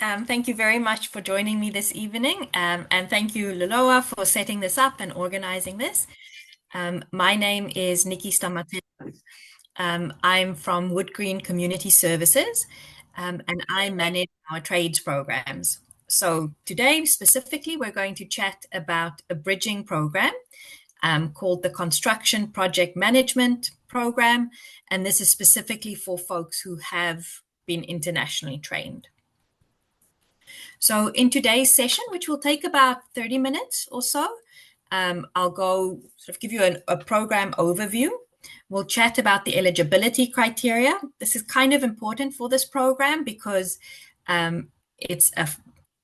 Thank you very much for joining me this evening. And thank you, Loloa, for setting this up and organizing this. My name is Nikki Stamatela. I'm from WoodGreen Community Services, and I manage our trades programs. So today, specifically, we're going to chat about a bridging program called the Construction Project Management Program. And this is specifically for folks who have been internationally trained. So in today's session, which will take about 30 minutes or so, I'll go sort of give you a program overview. We'll chat about the eligibility criteria. This is kind of important for this program because it's a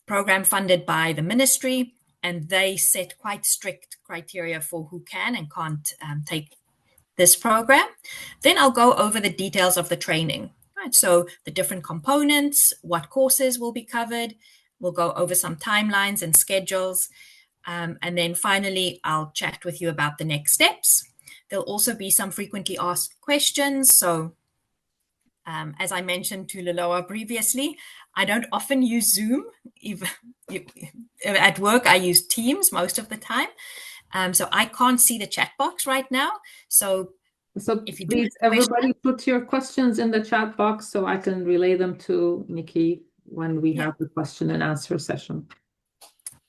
program funded by the ministry, and they set quite strict criteria for who can and can't take this program. Then I'll go over the details of the training. Right, so the different components, what courses will be covered. We'll go over some timelines and schedules. And then finally, I'll chat with you about the next steps. There'll also be some frequently asked questions. So as I mentioned to Loloa previously, I don't often use Zoom. At work, I use Teams most of the time. So I can't see the chat box right now. So if you please, everybody put your questions in the chat box so I can relay them to Nikki when we have the question and answer session.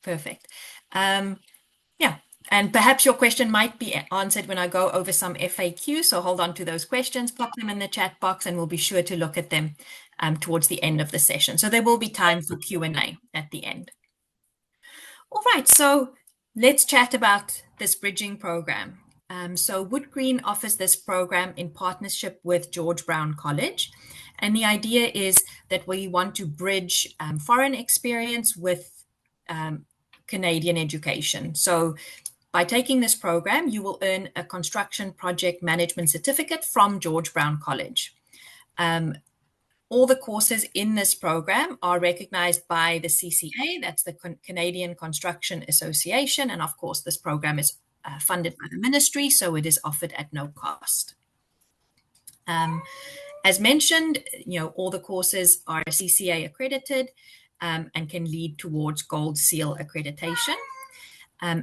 Perfect. Yeah, and perhaps your question might be answered when I go over some FAQ. So hold on to those questions, pop them in the chat box, and we'll be sure to look at them towards the end of the session. So there will be time for Q&A at the end. All right, so let's chat about this bridging program. So WoodGreen offers this program in partnership with George Brown College. And the idea is that we want to bridge foreign experience with Canadian education. So by taking this program, you will earn a construction project management certificate from George Brown College. All the courses in this program are recognized by the CCA, that's the Canadian Construction Association. And of course, this program is funded by the ministry, so it is offered at no cost. As mentioned, all the courses are CCA accredited and can lead towards Gold Seal accreditation.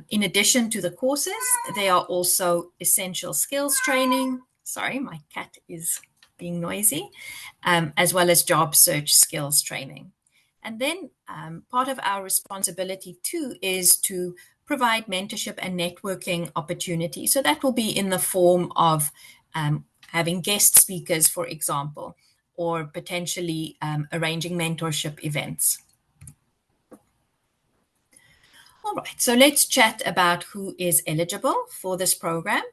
In addition to the courses, there are also essential skills training. Sorry, my cat is being noisy, as well as job search skills training. And then part of our responsibility too is to provide mentorship and networking opportunities. So that will be in the form of having guest speakers, for example, or potentially arranging mentorship events. All right, so let's chat about who is eligible for this program.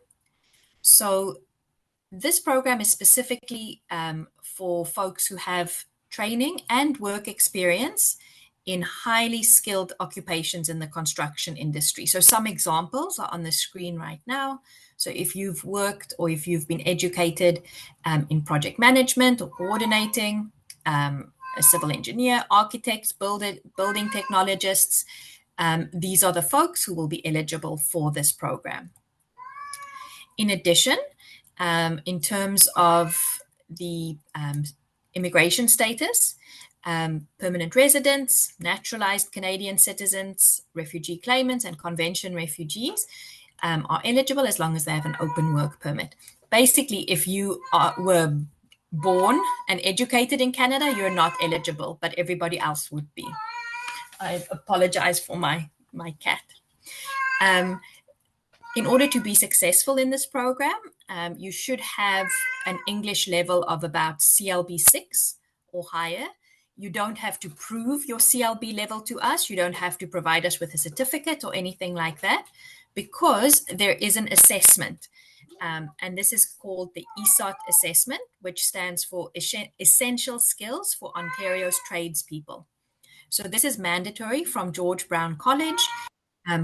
So this program is specifically for folks who have training and work experience in highly skilled occupations in the construction industry. So some examples are on the screen right now. So if you've worked or if you've been educated in project management or coordinating, a civil engineer, architects, building technologists, these are the folks who will be eligible for this program. In addition, in terms of the immigration status, permanent residents, naturalized Canadian citizens, refugee claimants, and convention refugees are eligible as long as they have an open work permit. Basically, if you were born and educated in Canada, you're not eligible, but everybody else would be. I apologize for my cat. In order to be successful in this program, you should have an English level of about CLB 6 or higher. You don't have to prove your CLB level to us. You don't have to provide us with a certificate or anything like that, because there is an assessment. And this is called the ESOT assessment, which stands for Essential Skills for Ontario's Tradespeople. So this is mandatory from George Brown College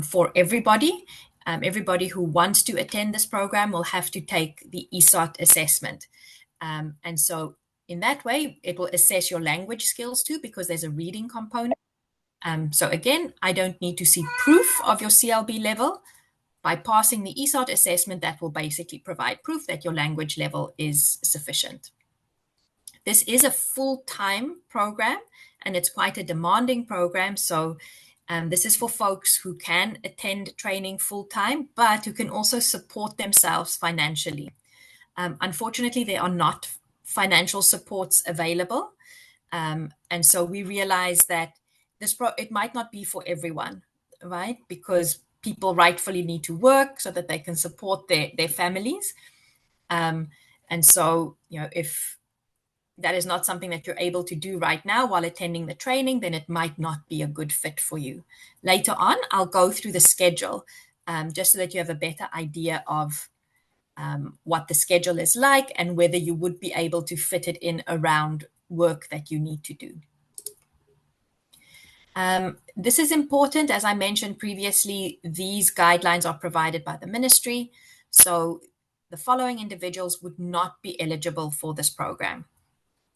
for everybody. Everybody who wants to attend this program will have to take the ESOT assessment. And so in that way, it will assess your language skills too, because there's a reading component. So again, I don't need to see proof of your CLB level. By passing the ESOT assessment, that will basically provide proof that your language level is sufficient. This is a full-time program, and it's quite a demanding program. So this is for folks who can attend training full-time, but who can also support themselves financially. Unfortunately, there are not financial supports available. And so we realize that it might not be for everyone, right? Because people rightfully need to work so that they can support their families. And so, if that is not something that you're able to do right now while attending the training, then it might not be a good fit for you. Later on, I'll go through the schedule just so that you have a better idea of what the schedule is like and whether you would be able to fit it in around work that you need to do. This is important. As I mentioned previously, these guidelines are provided by the ministry. So the following individuals would not be eligible for this program.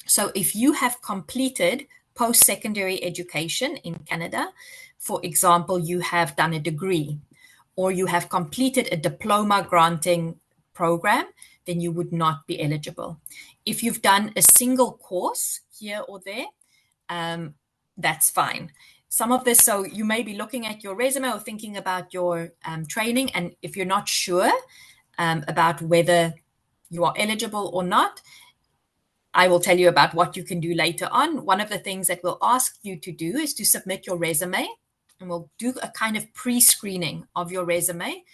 So if you have completed post-secondary education in Canada, for example, you have done a degree or you have completed a diploma granting program, then you would not be eligible. If you've done a single course here or there, that's fine. Some of this, so you may be looking at your resume or thinking about your training, and if you're not sure about whether you are eligible or not, I will tell you about what you can do later on. One of the things that we'll ask you to do is to submit your resume, and we'll do a kind of pre-screening of your resume.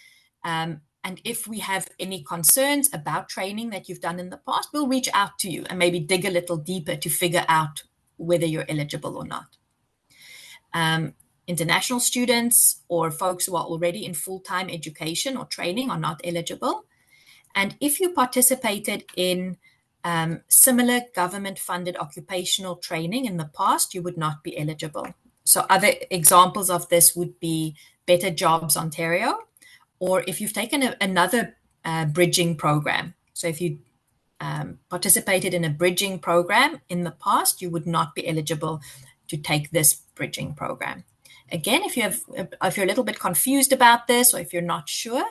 And if we have any concerns about training that you've done in the past, we'll reach out to you and maybe dig a little deeper to figure out whether you're eligible or not. International students or folks who are already in full-time education or training are not eligible. And if you participated in similar government-funded occupational training in the past, you would not be eligible. So other examples of this would be Better Jobs Ontario, or if you've taken another bridging program. So if you participated in a bridging program in the past, you would not be eligible to take this bridging program. Again, if you're a little bit confused about this, or if you're not sure,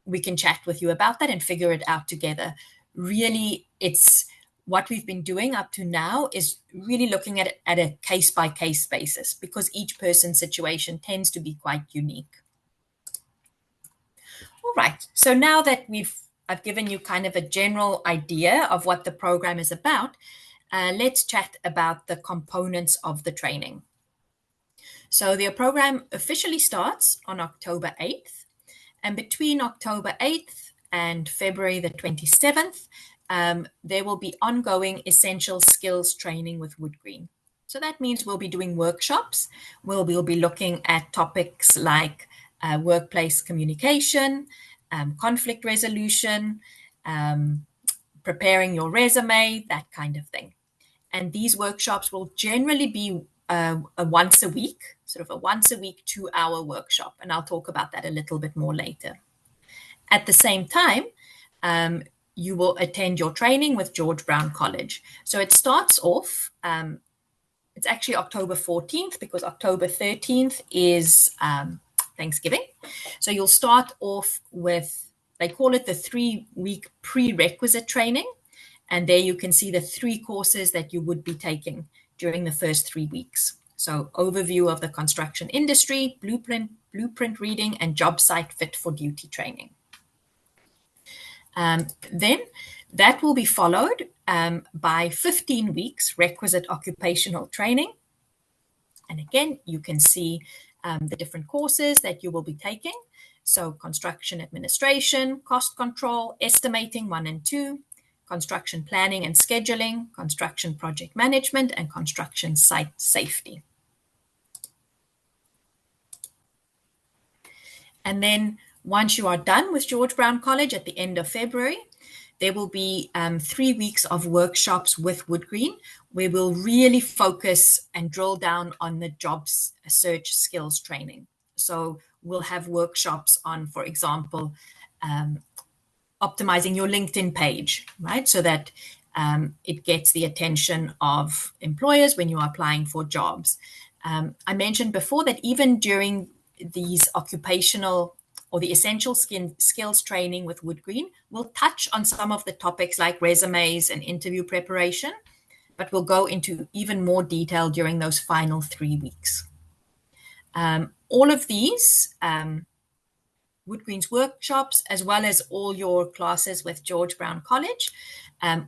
we can chat with you about that and figure it out together. Really, it's what we've been doing up to now is really looking at it at a case-by-case basis, because each person's situation tends to be quite unique. All right, so now that I've given you kind of a general idea of what the program is about, let's chat about the components of the training. So the program officially starts on October 8th, and between October 8th and February the 27th, there will be ongoing essential skills training with WoodGreen. So that means we'll be doing workshops where we'll be looking at topics like workplace communication, conflict resolution, preparing your resume, that kind of thing. And these workshops will generally be a once a week 2-hour workshop. And I'll talk about that a little bit more later. At the same time, you will attend your training with George Brown College. So it starts off, it's actually October 14th because October 13th is Thanksgiving. So you'll start off with, they call it the 3-week prerequisite training. And there you can see the 3 courses that you would be taking during the first 3 weeks. So overview of the construction industry, blueprint reading, and job site fit for duty training. Then that will be followed by 15 weeks requisite occupational training. And again, you can see the different courses that you will be taking. So construction administration, cost control, estimating 1 and 2, construction planning and scheduling, construction project management, and construction site safety. And then once you are done with George Brown College at the end of February, there will be 3 weeks of workshops with WoodGreen, where we'll really focus and drill down on the jobs search skills training. So we'll have workshops on, for example, optimizing your LinkedIn page, right? So that it gets the attention of employers when you are applying for jobs. I mentioned before that even during these occupational or the essential skills training with WoodGreen will touch on some of the topics like resumes and interview preparation, but we'll go into even more detail during those final 3 weeks. All of these WoodGreen's workshops, as well as all your classes with George Brown College,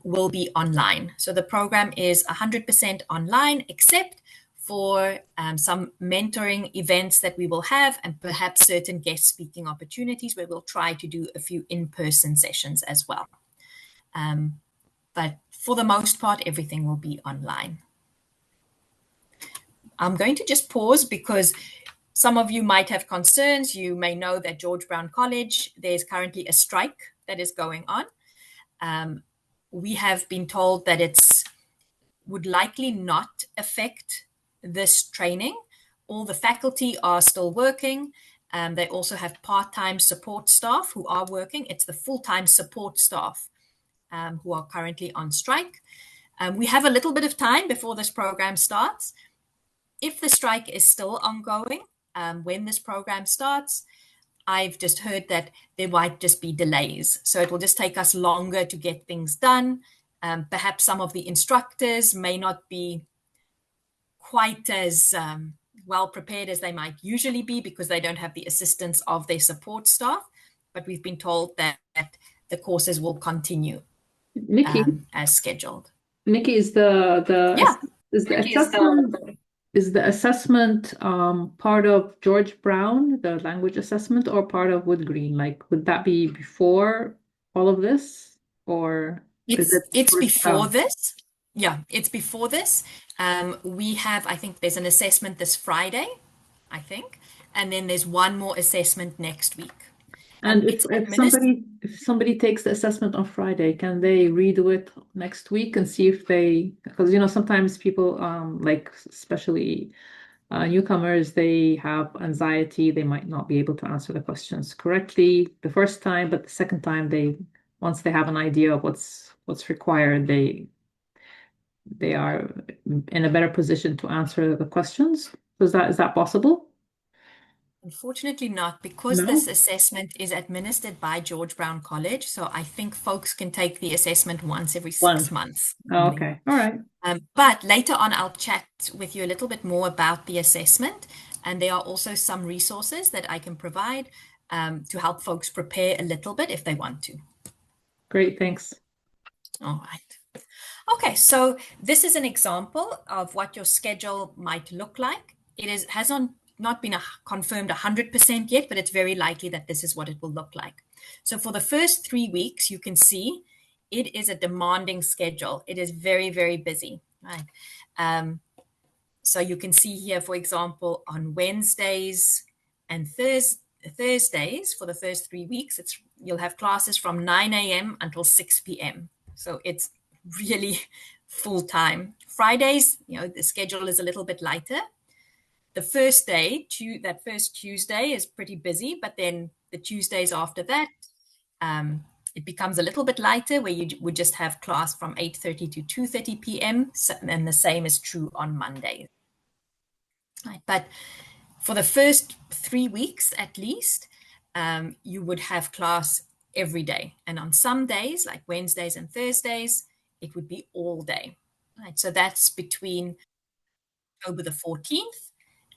will be online. So the program is 100% online, except for some mentoring events that we will have, and perhaps certain guest speaking opportunities where we'll try to do a few in-person sessions as well. But for the most part, everything will be online. I'm going to just pause because some of you might have concerns. You may know that George Brown College, there's currently a strike that is going on. We have been told that it's would likely not affect this training. All the faculty are still working. They also have part-time support staff who are working. It's the full-time support staff who are currently on strike. We have a little bit of time before this program starts. If the strike is still ongoing, when this program starts, I've just heard that there might just be delays. So it will just take us longer to get things done. Perhaps some of the instructors may not be quite as well prepared as they might usually be because they don't have the assistance of their support staff. But we've been told that the courses will continue Nikki, as scheduled. Nikki, is Yeah. the assessment part of George Brown, the language assessment, or part of WoodGreen? Like, would that be before all of this, or is it It's George before Brown? this. Yeah, it's before this. We have, I think there's an assessment this Friday, I think, and then there's one more assessment next week. And if, It's if administered. somebody takes the assessment on Friday, can they redo it next week and see if they, because sometimes people like especially newcomers, they have anxiety, they might not be able to answer the questions correctly the first time, but the second time once they have an idea of what's required, they are in a better position to answer the questions. Is that possible? Unfortunately not, because this No? assessment is administered by George Brown College. So I think folks can take the assessment once every One. 6 months Oh, normally. okay. All right. But later on, I'll chat with you a little bit more about the assessment. And there are also some resources that I can provide to help folks prepare a little bit if they want to. Great, thanks. All right. Okay, so this is an example of what your schedule might look like. It has not been confirmed 100% yet, but it's very likely that this is what it will look like. So for the first 3 weeks, you can see it is a demanding schedule. It is very, very busy. Right. So you can see here, for example, on Wednesdays and Thursdays for the first 3 weeks, you'll have classes from 9 a.m. until 6 p.m. So it's really full time. Fridays, the schedule is a little bit lighter. The first day, that first Tuesday is pretty busy, but then the Tuesdays after that, it becomes a little bit lighter where you would just have class from 8:30 to 2:30 p.m. And the same is true on Mondays. Right. But for the first 3 weeks at least, you would have class every day. And on some days, like Wednesdays and Thursdays, it would be all day. Right. So that's between October the 14th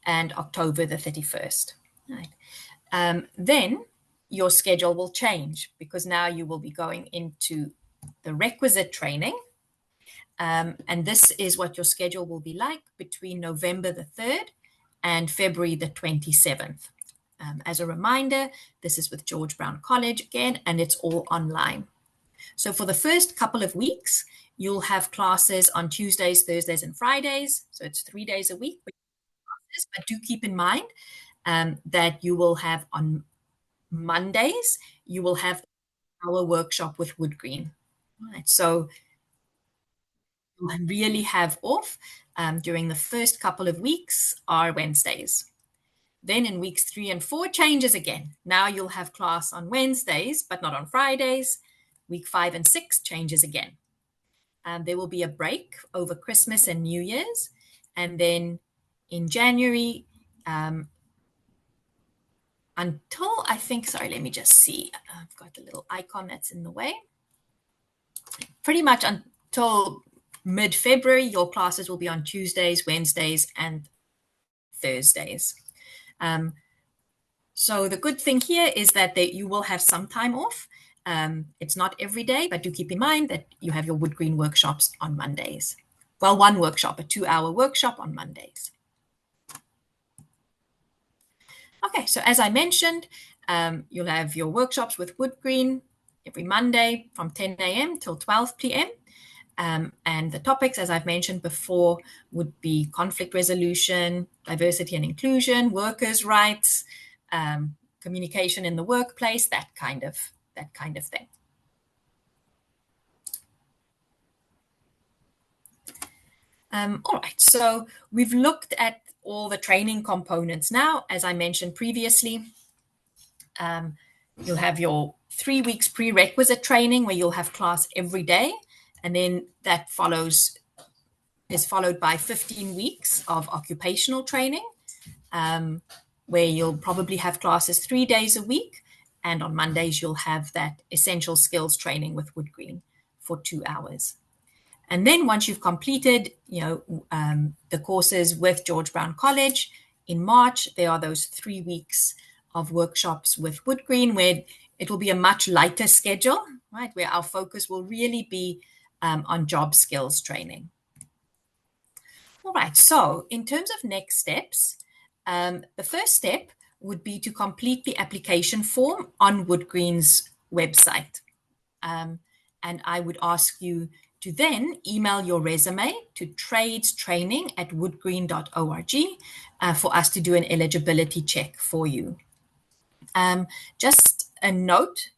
and October the 31st. Right. Then your schedule will change because now you will be going into the requisite training. And this is what your schedule will be like between November the 3rd and February the 27th. As a reminder, this is with George Brown College again, and it's all online. So for the first couple of weeks, you'll have classes on Tuesdays, Thursdays, and Fridays. So it's 3 days a week. But do keep in mind that you will have on Mondays, you will have our workshop with WoodGreen. Right. So you'll really have off during the first couple of weeks are Wednesdays. Then in weeks 3 and 4 changes again. Now you'll have class on Wednesdays, but not on Fridays. Week 5 and 6 changes again. There will be a break over Christmas and New Year's. And then in January, until I think, sorry, let me just see. I've got a little icon that's in the way. Pretty much until mid-February, your classes will be on Tuesdays, Wednesdays, and Thursdays. So the good thing here is that you will have some time off. It's not every day, but do keep in mind that you have your WoodGreen workshops on Mondays. Well, one workshop, a 2-hour workshop on Mondays. Okay, so as I mentioned, you'll have your workshops with WoodGreen every Monday from 10 a.m. till 12 p.m. And the topics, as I've mentioned before, would be conflict resolution, diversity and inclusion, workers' rights, communication in the workplace, that kind of thing. All right, so we've looked at all the training components now. As I mentioned previously, you'll have your 3 weeks prerequisite training where you'll have class every day, and then that is followed by 15 weeks of occupational training, where you'll probably have classes 3 days a week, and on Mondays you'll have that essential skills training with WoodGreen for 2 hours. And then once you've completed, the courses with George Brown College in March, there are those 3 weeks of workshops with WoodGreen where it will be a much lighter schedule, right? Where our focus will really be on job skills training. All right, so in terms of next steps, the first step would be to complete the application form on WoodGreen's website. And I would ask you to then email your resume to tradestraining@woodgreen.org for us to do an eligibility check for you. Just a note,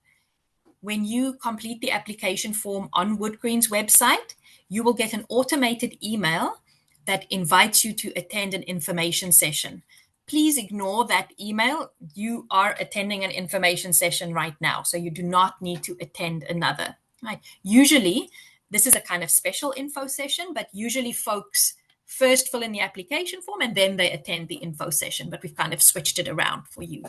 when you complete the application form on WoodGreen's website, you will get an automated email that invites you to attend an information session. Please ignore that email. You are attending an information session right now, so you do not need to attend another. Right? Usually, this is a kind of special info session, but usually folks first fill in the application form and then they attend the info session, but we've kind of switched it around for you.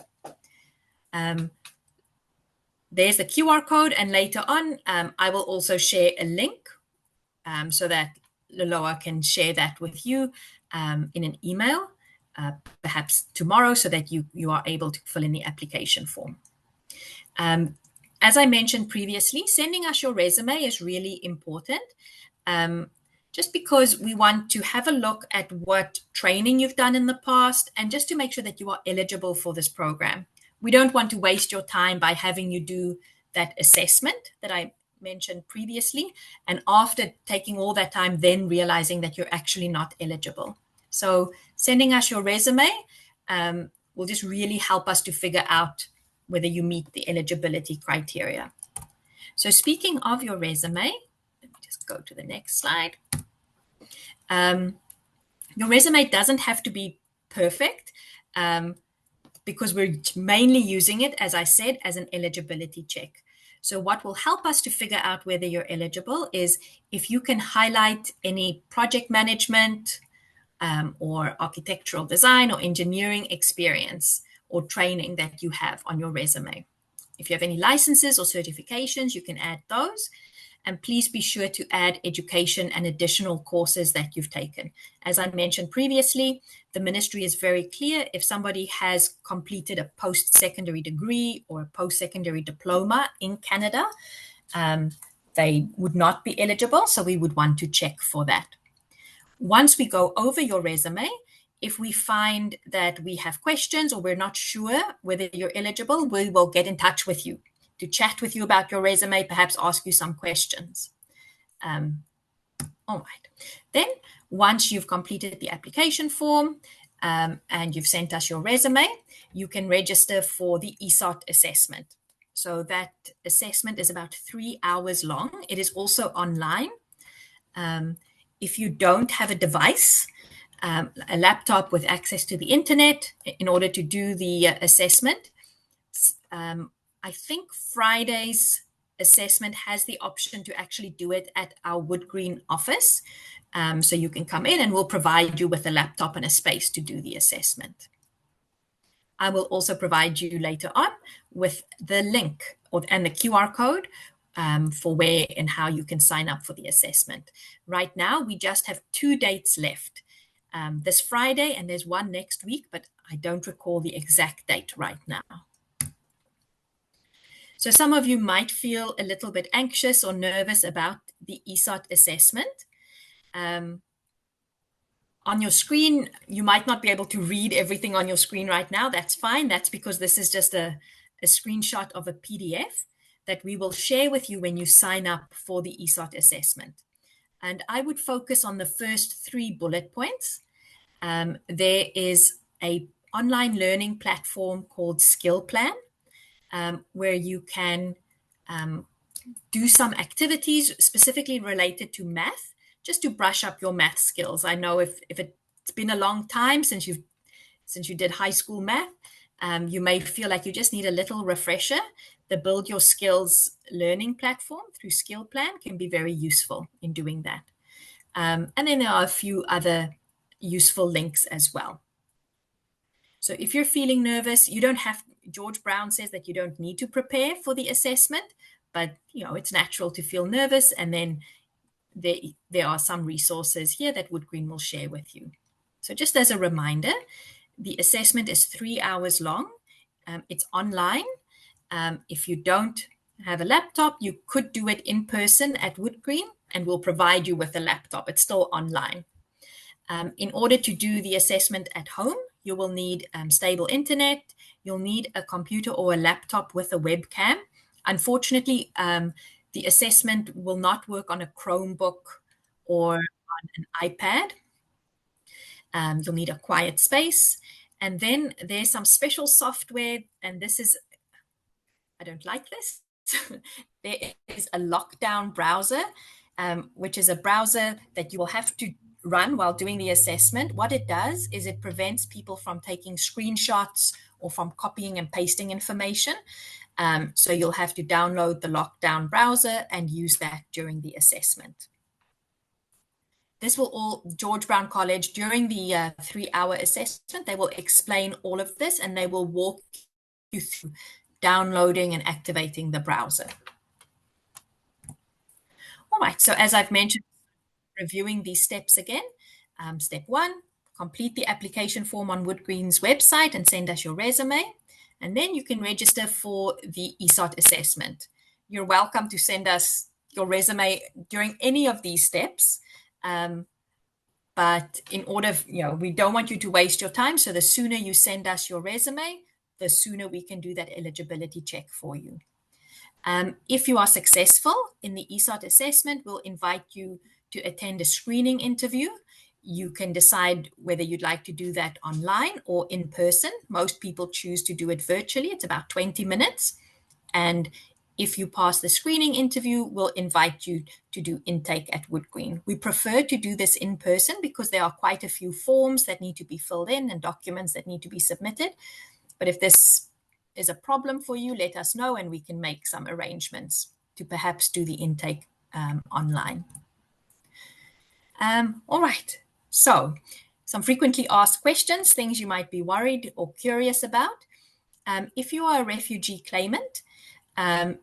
There's the QR code, and later on, I will also share a link so that Loloa can share that with you in an email, perhaps tomorrow, so that you are able to fill in the application form. As I mentioned previously, sending us your resume is really important, just because we want to have a look at what training you've done in the past and just to make sure that you are eligible for this program. We don't want to waste your time by having you do that assessment that I mentioned previously, and after taking all that time, then realizing that you're actually not eligible. So sending us your resume will just really help us to figure out whether you meet the eligibility criteria. So speaking of your resume, let me just go to the next slide. Your resume doesn't have to be perfect because we're mainly using it, as I said, as an eligibility check. So what will help us to figure out whether you're eligible is if you can highlight any project management or architectural design or engineering experience or training that you have on your resume. If you have any licenses or certifications, you can add those. And please be sure to add education and additional courses that you've taken. As I mentioned previously, the ministry is very clear. If somebody has completed a post-secondary degree or a post-secondary diploma in Canada, they would not be eligible. So we would want to check for that. Once we go over your resume, if we find that we have questions or we're not sure whether you're eligible, we will get in touch with you to chat with you about your resume, perhaps ask you some questions. All right. Then once you've completed the application form and you've sent us your resume, you can register for the ESOT assessment. So that assessment is about 3 hours long. It is also online. If you don't have a device, a laptop with access to the internet in order to do the assessment, I think Friday's assessment has the option to actually do it at our WoodGreen office. So you can come in and we'll provide you with a laptop and a space to do the assessment. I will also provide you later on with the link and the QR code for where and how you can sign up for the assessment. Right now, we just have 2 dates left. This Friday, and there's one next week, but I don't recall the exact date right now. So some of you might feel a little bit anxious or nervous about the ESOT assessment. On your screen, you might not be able to read everything on your screen right now. That's fine. That's because this is just a screenshot of a PDF that we will share with you when you sign up for the ESOT assessment. And I would focus on the first 3 bullet points. There is an online learning platform called Skill Plan, where you can do some activities specifically related to math, just to brush up your math skills. I know if it's been a long time since you did high school math, you may feel like you just need a little refresher. The Build Your Skills learning platform through Skill Plan can be very useful in doing that. And then there are a few other useful links as well. So if you're feeling nervous, you don't have, George Brown says that you don't need to prepare for the assessment, but it's natural to feel nervous, and then there are some resources here that WoodGreen will share with you. So just as a reminder, the assessment is 3 hours long. It's online. If you don't have a laptop, you could do it in person at WoodGreen, and we'll provide you with a laptop. It's still online. In order to do the assessment at home, you will need stable internet. You'll need a computer or a laptop with a webcam. Unfortunately, the assessment will not work on a Chromebook or on an iPad. You'll need a quiet space. And then there's some special software, and I don't like this. There is a lockdown browser, which is a browser that you will have to run while doing the assessment. What it does is it prevents people from taking screenshots or from copying and pasting information. So you'll have to download the lockdown browser and use that during the assessment. This will all, George Brown College, during the 3-hour assessment, they will explain all of this, and they will walk you through downloading and activating the browser. All right, so as I've mentioned, reviewing these steps again. Step 1, complete the application form on WoodGreen's website and send us your resume. And then you can register for the ESOT assessment. You're welcome to send us your resume during any of these steps. But in order, we don't want you to waste your time. So the sooner you send us your resume, the sooner we can do that eligibility check for you. If you are successful in the ESOT assessment, we'll invite you to attend a screening interview. You can decide whether you'd like to do that online or in person. Most people choose to do it virtually. It's about 20 minutes. And if you pass the screening interview, we'll invite you to do intake at WoodGreen. We prefer to do this in person because there are quite a few forms that need to be filled in and documents that need to be submitted. But if this is a problem for you, let us know, and we can make some arrangements to perhaps do the intake online. All right, so some frequently asked questions, things you might be worried or curious about. If you are a refugee claimant,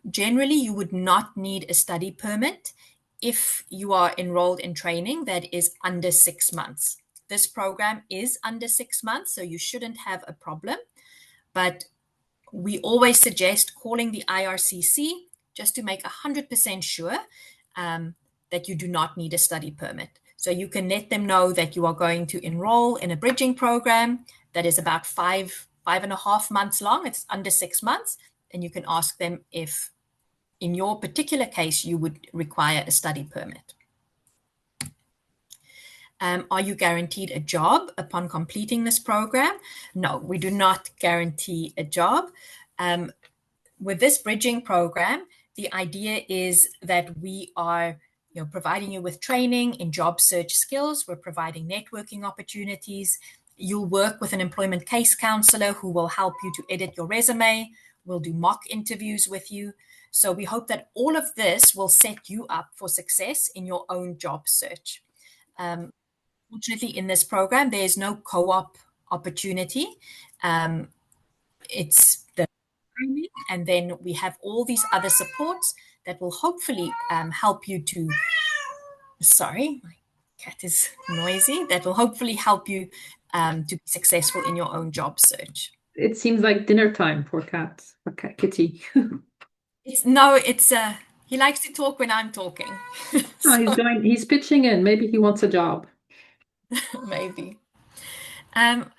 generally you would not need a study permit if you are enrolled in training that is under 6 months. This program is under 6 months, so you shouldn't have a problem. But we always suggest calling the IRCC just to make 100% sure that you do not need a study permit. So you can let them know that you are going to enroll in a bridging program that is about 5.5 months long. It's under 6 months. And you can ask them if, in your particular case, you would require a study permit. Are you guaranteed a job upon completing this program? No, we do not guarantee a job. With this bridging program, the idea is that we are providing you with training in job search skills. We're providing networking opportunities. You'll work with an employment case counselor who will help you to edit your resume. We'll do mock interviews with you. So we hope that all of this will set you up for success in your own job search. Fortunately, in this program, there is no co-op opportunity. it's the training, and then we have all these other supports that will hopefully help you to, sorry, my cat is noisy, that will hopefully help you to be successful in your own job search. It seems like dinner time for cat, Kitty. It's no, it's he likes to talk when I'm talking. Oh, So he's pitching in. Maybe he wants a job. maybe. Um,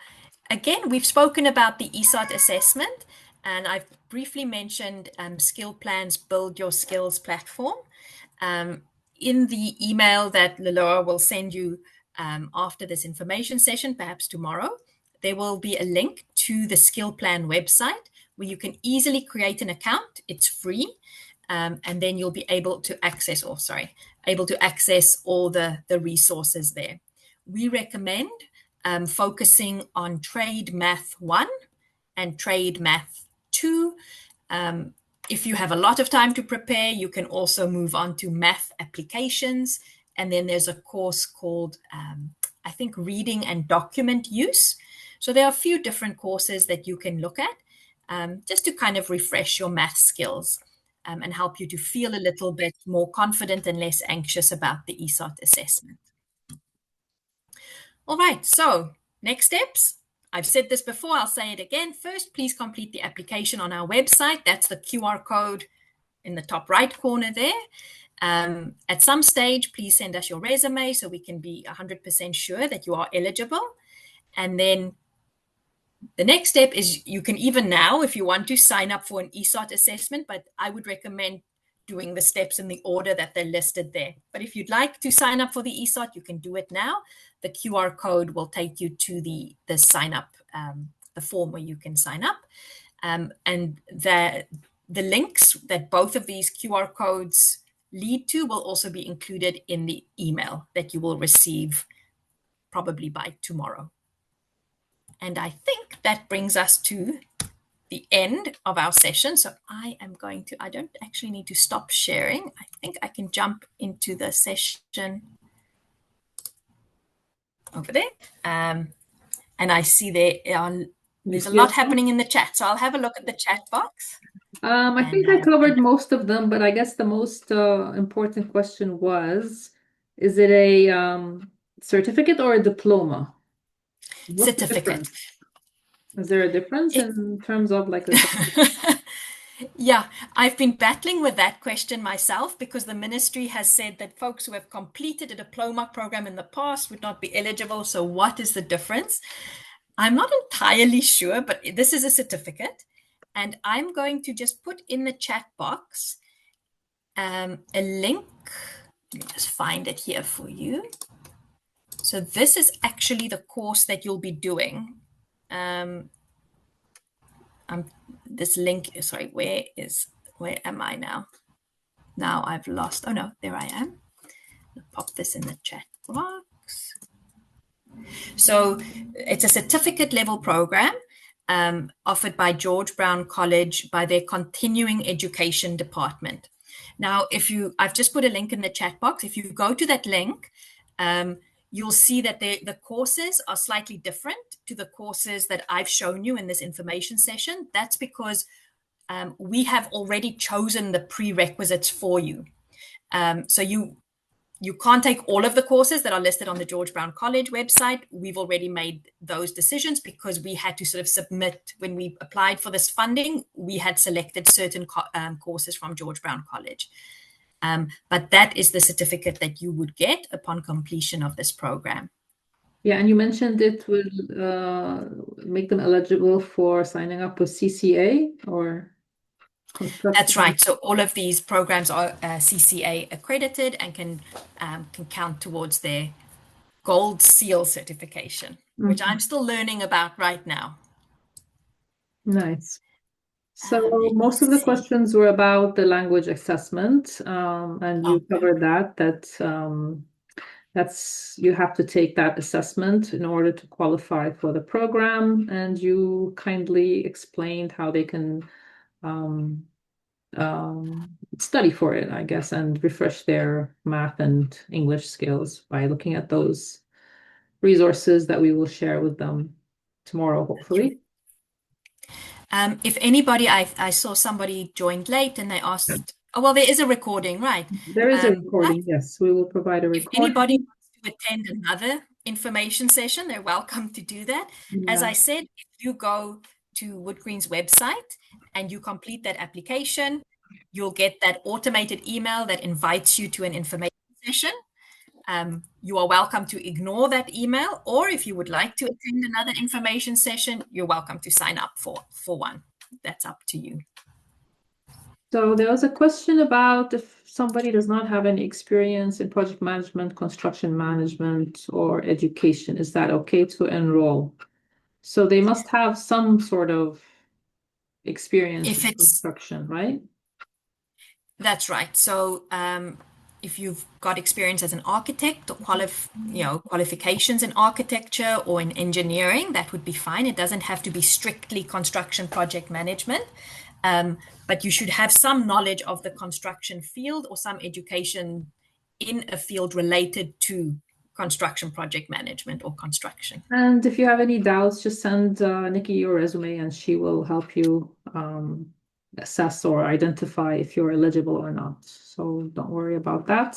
Again, we've spoken about the ESOT assessment, and I've briefly mentioned Skill Plan's Build Your Skills platform. Um, in the email that Liloa will send you after this information session, perhaps tomorrow, there will be a link to the Skill Plan website where you can easily create an account. It's free. And then you'll be able to access, all the resources there. We recommend focusing on Trade Math 1 and Trade Math 2. If you have a lot of time to prepare, you can also move on to math applications. And then there's a course called, I think, Reading and Document Use. So there are a few different courses that you can look at just to kind of refresh your math skills and help you to feel a little bit more confident and less anxious about the ESOT assessment. All right, so next steps. I've said this before, I'll say it again. First, please complete the application on our website. That's the QR code in the top right corner there. At some stage, please send us your resume so we can be 100% sure that you are eligible. And then the next step is you can even now, if you want to, sign up for an ESOT assessment, but I would recommend doing the steps in the order that they're listed there. But if you'd like to sign up for the ESOT, you can do it now. The QR code will take you to the sign up, the form where you can sign up. And the links that both of these QR codes lead to will also be included in the email that you will receive probably by tomorrow. And I think that brings us to the end of our session. So I don't actually need to stop sharing. I think I can jump into the session over there. And I see there's a lot happening in the chat. So I'll have a look at the chat box. I think I covered most of them, but I guess the most important question was, is it a certificate or a diploma? What's the Certificate. difference? Is there a difference in terms of like a Yeah, I've been battling with that question myself because the ministry has said that folks who have completed a diploma program in the past would not be eligible. So what is the difference? I'm not entirely sure, but this is a certificate. And I'm going to just put in the chat box a link. Let me just find it here for you. So this is actually the course that you'll be doing. This link, sorry, where am I now? Now I've lost, oh no, there I am. I'll pop this in the chat box. So it's a certificate level program offered by George Brown College by their continuing education department. Now, I've just put a link in the chat box. If you go to that link, you'll see that the courses are slightly different to the courses that I've shown you in this information session. That's because we have already chosen the prerequisites for you. So you can't take all of the courses that are listed on the George Brown College website. We've already made those decisions because we had to sort of submit, when we applied for this funding, we had selected certain courses from George Brown College. But that is the certificate that you would get upon completion of this program. Yeah, and you mentioned it would make them eligible for signing up with CCA or construction. That's right. So all of these programs are CCA accredited and can count towards their gold seal certification, which I'm still learning about right now. Nice. So most of the questions were about the language assessment, and you covered that's you have to take that assessment in order to qualify for the program, and you kindly explained how they can study for it, I guess, and refresh their math and English skills by looking at those resources that we will share with them tomorrow, hopefully. If anybody, I saw somebody joined late and they asked, oh, well, there is a recording, right? There is a But recording, yes. We will provide a if anybody recording. wants to attend another information session, they're welcome to do that. As Yeah. I said, if you go to WoodGreen's website and you complete that application, you'll get that automated email that invites you to an information session. You are welcome to ignore that email, or if you would like to attend another information session, you're welcome to sign up for one. That's up to you. So there was a question about if somebody does not have any experience in project management, construction management, or education, is that okay to enroll? So they must have some sort of experience If in it's construction, right? That's right. So, if you've got experience as an architect or qualifications in architecture or in engineering, that would be fine. It doesn't have to be strictly construction project management, but you should have some knowledge of the construction field or some education in a field related to construction project management or construction. And if you have any doubts, just send Nikki your resume and she will help you assess or identify if you're eligible or not. So don't worry about that.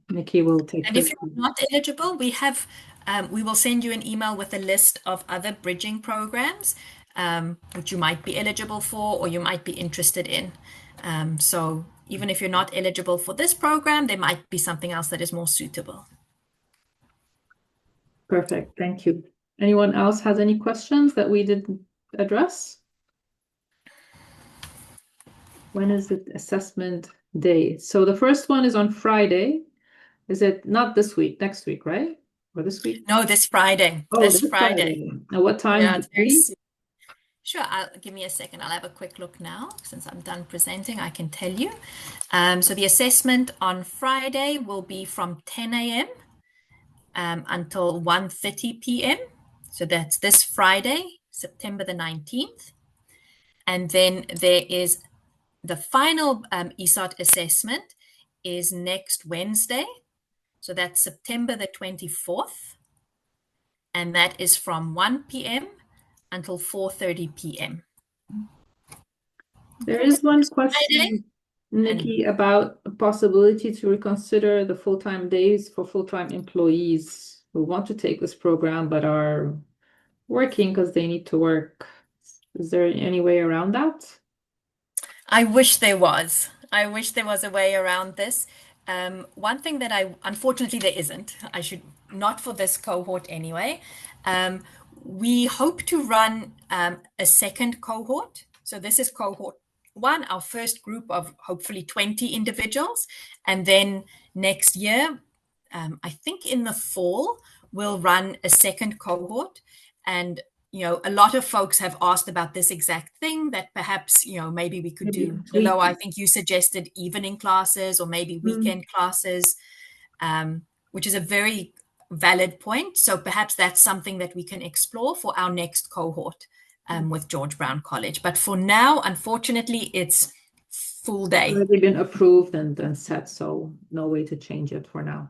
Nikki will take And care if of you're you. not eligible, we will send you an email with a list of other bridging programs, which you might be eligible for or you might be interested in. So even if you're not eligible for this program, there might be something else that is more suitable. Perfect. Thank you. Anyone else has any questions that we didn't address? When is the assessment day? So the first one is on Friday. Is it not this week, next week, right? Or this week? No, this Friday. Oh, This this Friday. Friday. Now, what time Yeah, would it's it very be? soon. Sure, give me a second. I'll have a quick look now. Since I'm done presenting, I can tell you. So the assessment on Friday will be from 10 a.m. Until 1:30 p.m. So that's this Friday, September the 19th. And then there is the final ESOT assessment is next Wednesday. So that's September the 24th. And that is from 1 p.m. until 4:30 p.m. There Okay, is so one this Friday question, and Nikki, about a possibility to reconsider the full-time days for full-time employees who want to take this program but are working because they need to work. Is there any way around that? I wish there was. I wish there was a way around this. One thing that unfortunately, there isn't. I should not for this cohort anyway. Um, we hope to run a second cohort. So this is cohort one, our first group of hopefully 20 individuals. And then next year, I think in the fall, we'll run a second cohort. And a lot of folks have asked about this exact thing that perhaps, maybe we could Maybe do. week. Lilo, I think you suggested evening classes or maybe Mm. weekend classes, which is a very valid point. So perhaps that's something that we can explore for our next cohort with George Brown College. But for now, unfortunately, it's full It's day. already been approved and set, so no way to change it for now.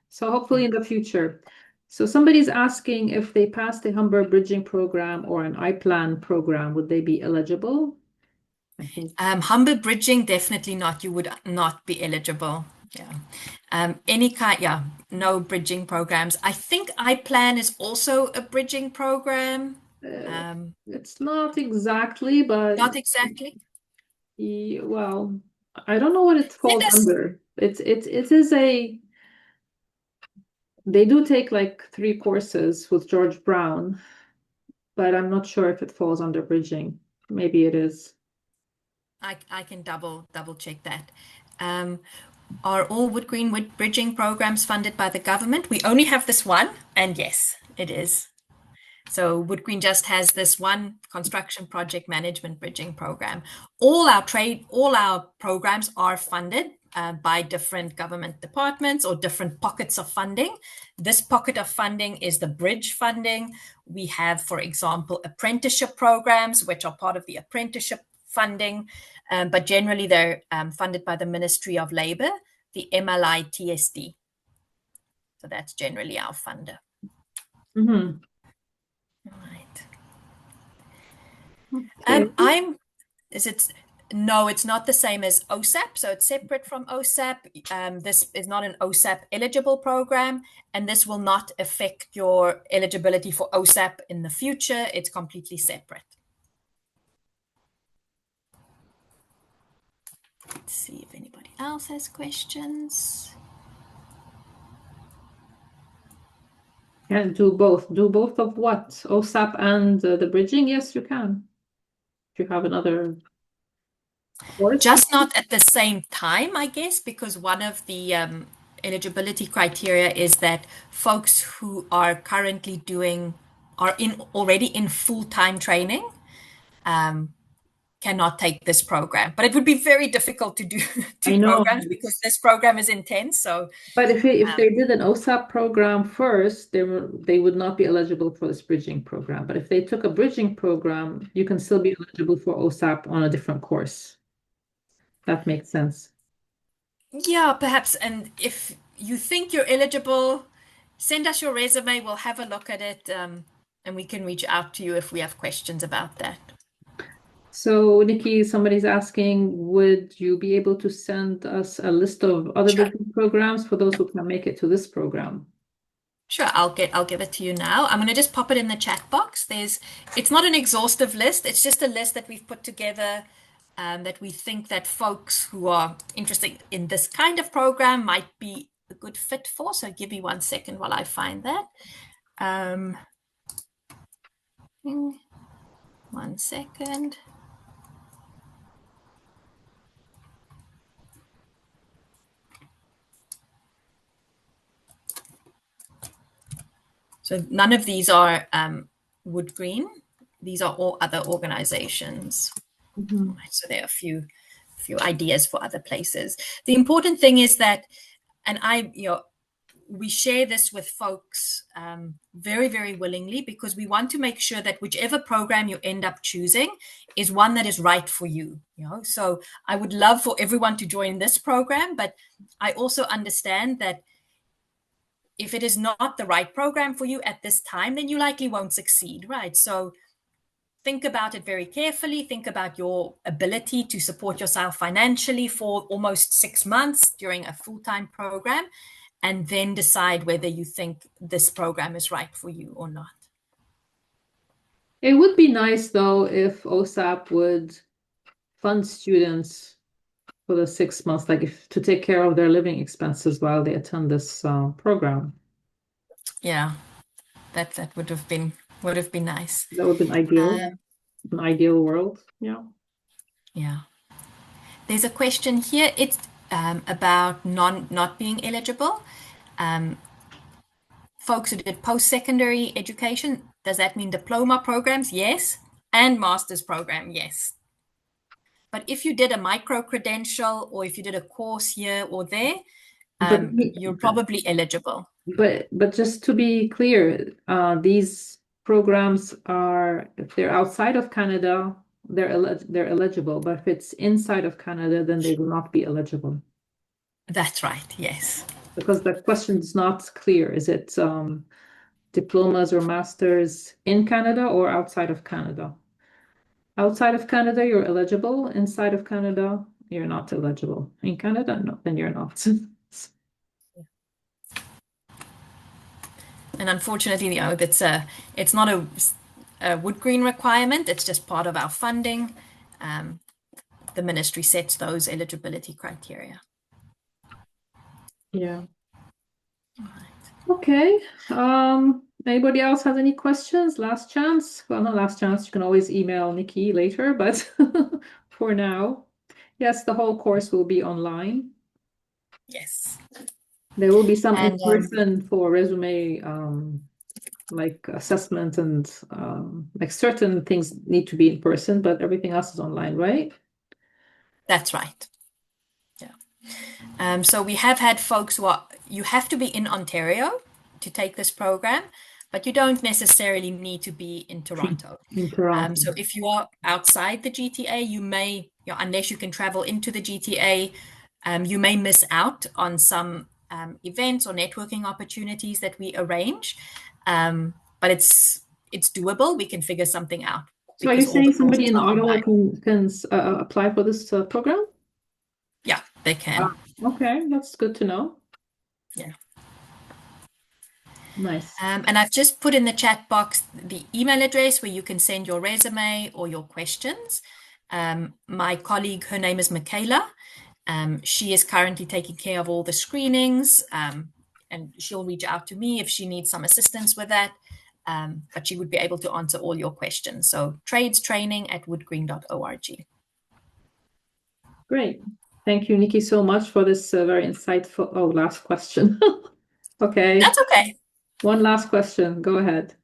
So hopefully in the future. So somebody's asking if they passed the Humber Bridging Program or an iPlan program, would they be eligible? I think Humber bridging, definitely not. You would not be eligible. Yeah. Any kind, yeah, no bridging programs. I think iPlan is also a bridging program. uh, Um, it's not exactly, but Not exactly. well, I don't know what it Send falls us. under. It is a they do take like 3 courses with George Brown, but I'm not sure if it falls under bridging. Maybe it is. I can double check that. Um, are all WoodGreen wood bridging programs funded by the government? We only have this one, and yes, it is. So WoodGreen just has this one construction project management bridging program. All our programs are funded by different government departments or different pockets of funding. This pocket of funding is the bridge funding. We have, for example, apprenticeship programs, which are part of the apprenticeship funding, but generally they're funded by the Ministry of Labour, the MLI TSD. So that's generally our funder. Mhm. Right. Okay. I'm, is it, no, it's not the same as OSAP. So it's separate from OSAP. This is not an OSAP eligible program, and this will not affect your eligibility for OSAP in the future. It's completely separate. Let's see if anybody else has questions. Can do both. Do both of what? OSAP and the bridging? Yes, you can. If you have another course. Just not at the same time, I guess, because one of the eligibility criteria is that folks who are currently doing, are in already in full-time training, cannot take this program. But it would be very difficult to do I two know. programs because this program is intense. So But if they did an OSAP program first, they would not be eligible for this bridging program. But if they took a bridging program, you can still be eligible for OSAP on a different course. That makes sense. yeah, perhaps. And if you think you're eligible, send us your resume. We'll have a look at it, and we can reach out to you if we have questions about that. So, Nikki, somebody's asking, would you be able to send us a list of other Sure. bridging programs for those who can make it to this program? Sure, I'll give it to you now. I'm going to just pop it in the chat box. It's not an exhaustive list. It's just a list that we've put together, that we think that folks who are interested in this kind of program might be a good fit for. So give me 1 second while I find that. Um, 1 second. So none of these are WoodGreen. These are all other organizations. Mhm. So there are a few ideas for other places. The important thing is that, and we share this with folks very, very willingly, because we want to make sure that whichever program you end up choosing is one that is right for you. So I would love for everyone to join this program, but I also understand that if it is not the right program for you at this time, then you likely won't succeed, right? So think about it very carefully. Think about your ability to support yourself financially for almost 6 months during a full-time program, and then decide whether you think this program is right for you or not. It would be nice, though, if OSAP would fund students for the 6 months, like if to take care of their living expenses while they attend this program. Yeah, that would have been nice. That would have been ideal, an ideal world. Yeah. Yeah. There's a question here. It's about not being eligible. Um, Folks who did post-secondary education, does that mean diploma programs? Yes. And master's program? Yes. But if you did a micro credential, or if you did a course here or there, But you're probably eligible. but just to be clear, these programs are, if they're outside of Canada, they're eligible. But if it's inside of Canada, then they will not be eligible. That's right. Yes. Because the question is not clear. Is it diplomas or masters in Canada or outside of Canada? Outside of Canada, you're eligible. Inside of Canada, you're not eligible. In Canada, no, then you're not. And unfortunately, it's not a WoodGreen requirement. It's just part of our funding. The ministry sets those eligibility criteria. Yeah. Okay. Anybody else has any questions? Last chance. Well, not last chance. You can always email Nikki later, but for now, yes, the whole course will be online. Yes. There will be some in And person for resume, like assessment and like certain things need to be in person, but everything else is online, right? that's right. Yeah. So we have had folks you have to be in Ontario to take this program, but you don't necessarily need to be in Toronto. In Toronto. So if you are outside the GTA, you may, unless you can travel into the GTA, you may miss out on some events or networking opportunities that we arrange. But it's doable. We can figure something out. So are you because all saying the somebody courses in are Ottawa online. can apply for this program? Yeah, they Ah, can. okay, that's good to know. Yeah. Nice. And I've just put in the chat box the email address where you can send your resume or your questions. My colleague, her name is Michaela. She is currently taking care of all the screenings, and she'll reach out to me if she needs some assistance with that. But she would be able to answer all your questions. So tradestraining@woodgreen.org. Great. Thank you, Nikki, so much for this very insightful. Oh, last question. Okay, That's okay. one last question. Go ahead.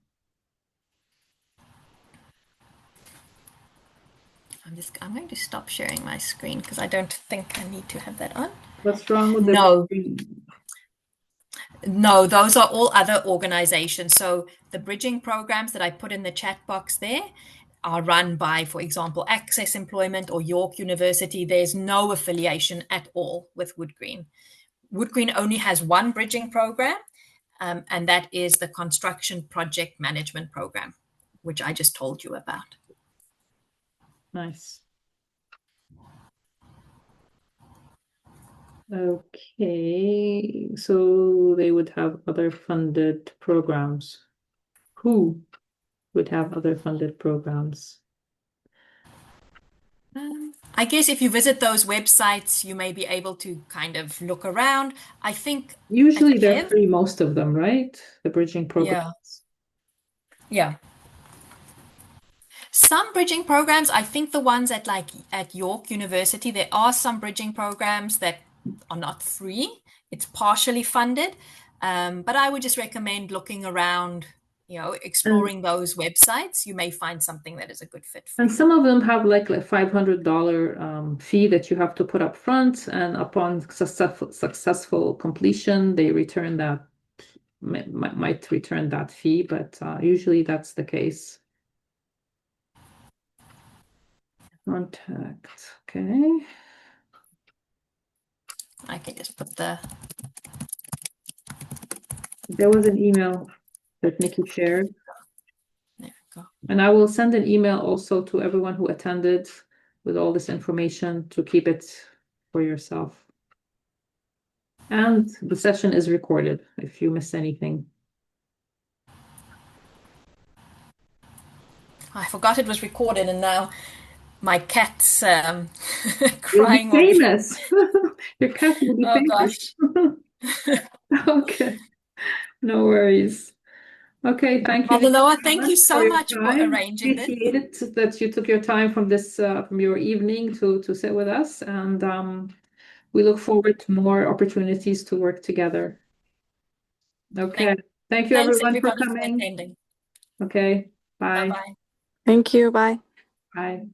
I'm going to stop sharing my screen because I don't think I need to have that on. What's wrong with the No, screen? no, those are all other organizations. So the bridging programs that I put in the chat box there are run by, for example, Access Employment or York University. There's no affiliation at all with WoodGreen. WoodGreen only has one bridging program, and that is the Construction Project Management Program, which I just told you about. Nice. Okay, so they would have other funded programs. Who would have other funded programs? I guess if you visit those websites, you may be able to kind of look around. I think at Usually they're KEV, free, most of them, right? The bridging yeah, programs. yeah. Some bridging programs, I think the ones at York University, there are some bridging programs that are not free. It's partially funded. But I would just recommend looking around, And exploring those websites. You may find something that is a good fit for and you. some of them have like a $500 fee that you have to put up front, and upon successful completion, they return that might return that fee, but usually that's the case. Contact. Okay. I can just put the There was an email that Nikki shared, there we go. and I will send an email also to everyone who attended with all this information to keep it for yourself. And the session is recorded if you miss anything. I forgot it was recorded, and now my cat's You'll be crying on me. famous. Your cat will be Oh famous. gosh. Okay, no worries. Okay, thank you, Well, Nikki, Loa, so thank you much for so your much for time. arranging this. Appreciate it that you took your time from this from your evening to sit with us, and we look forward to more opportunities to work together. Okay, thank you Thanks everyone for everybody for coming. attending. Okay, Bye bye. bye. Thank you. Bye. Bye.